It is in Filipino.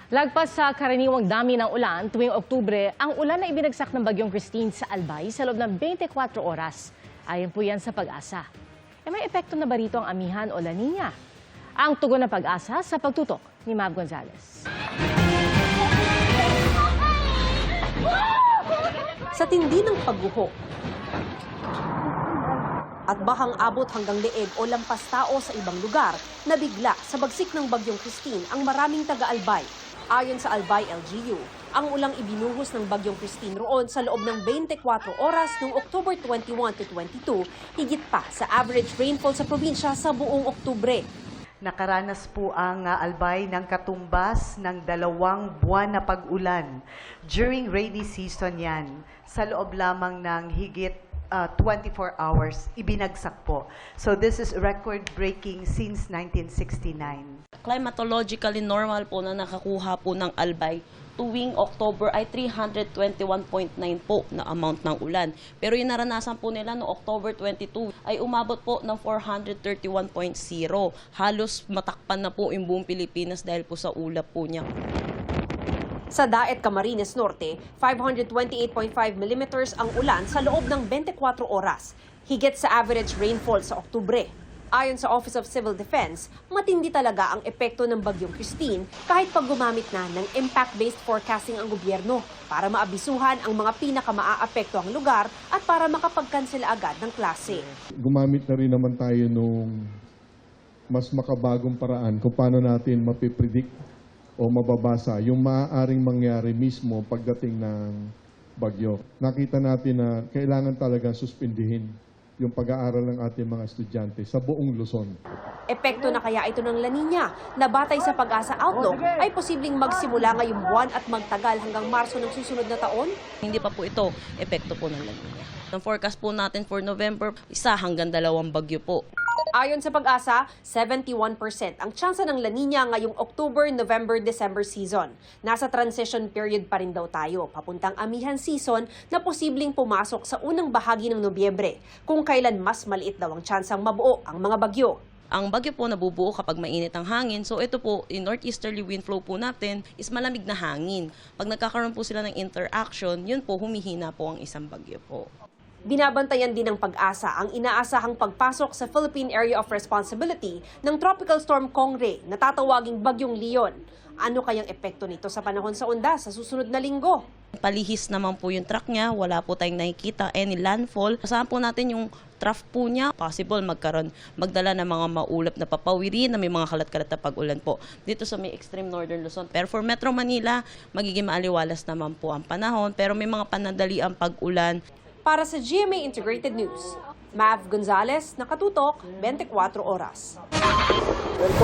Lagpas sa karaniwang dami ng ulan tuwing Oktubre, ang ulan na ibinagsak ng Bagyong Christine sa Albay sa loob ng 24 oras. Ayon po yan sa Pag-asa. May epekto na ba rito ang amihan o La Nina? Ang tugon ng Pag-asa sa pagtutok ni Mav Gonzalez. Sa tindi ng pagguho at bahang abot hanggang leeg o lampas tao sa ibang lugar, nabigla sa bagsik ng Bagyong Christine ang maraming taga-Albay. Ayon sa Albay LGU, ang ulang ibinuhos ng Bagyong Christine roon sa loob ng 24 oras noong October 21 to 22, higit pa sa average rainfall sa probinsya sa buong Oktubre. Nakaranas po ang Albay ng katumbas ng 2 buwan na pag-ulan. During rainy season yan, sa loob lamang ng higit 24 hours, ibinagsak po. So this is record-breaking since 1969. Climatologically normal po na nakakuha po ng Albay tuwing October ay 321.9 po na amount ng ulan. Pero yung naranasan po nila noong October 22 ay umabot po ng 431.0. Halos matakpan na po yung buong Pilipinas dahil po sa ulap po niya. Sa Daet, Camarines Norte, 528.5 mm ang ulan sa loob ng 24 oras, higit sa average rainfall sa Oktubre. Ayon sa Office of Civil Defense, matindi talaga ang epekto ng Bagyong Christine kahit pag gumamit na ng impact-based forecasting ang gobyerno para maabisuhan ang mga pinaka-maaapektuhang lugar at para makapagkansela agad ng klase. Gumamit na rin naman tayo nung mas makabagong paraan kung paano natin mapipredict o mababasa yung maaaring mangyari mismo pagdating ng bagyo. Nakita natin na kailangan talaga suspindihin yung pag-aaral ng ating mga estudyante sa buong Luzon. Epekto na kaya ito ng La Nina na batay sa Pag-asa Outlook ay posibleng magsimula ngayong buwan at magtagal hanggang Marso ng susunod na taon? Hindi pa po ito epekto po ng La Nina. Ang forecast po natin for November, 1 hanggang 2 bagyo po. Ayon sa Pag-asa, 71% ang tsansa ng La Nina ngayong October, November, December season. Nasa transition period pa rin daw tayo, papuntang amihan season na posibleng pumasok sa unang bahagi ng Nobyembre, kung kailan mas maliit daw ang tsansang mabuo ang mga bagyo. Ang bagyo po nabubuo kapag mainit ang hangin. So ito po, in northeasterly wind flow po natin is malamig na hangin. Pag nagkakaroon po sila ng interaction, yun po humihina po ang isang bagyo po. Binabantayan din ng Pag-asa ang inaasahang pagpasok sa Philippine Area of Responsibility ng Tropical Storm Kongre na tatawaging Bagyong Leon. Ano kayang epekto nito sa panahon sa Onda sa susunod na linggo? Palihis naman po yung track niya, wala po tayong nakikita any landfall. Kasama po natin yung trough po niya, possible magdala ng mga maulap na papawiri na may mga kalat-kalat na pag-ulan po dito sa may extreme northern Luzon. Pero for Metro Manila, magiging maaliwalas naman po ang panahon, pero may mga panandaliang pag-ulan. Para sa GMA Integrated News, Mav Gonzalez, nakatutok, 24 oras.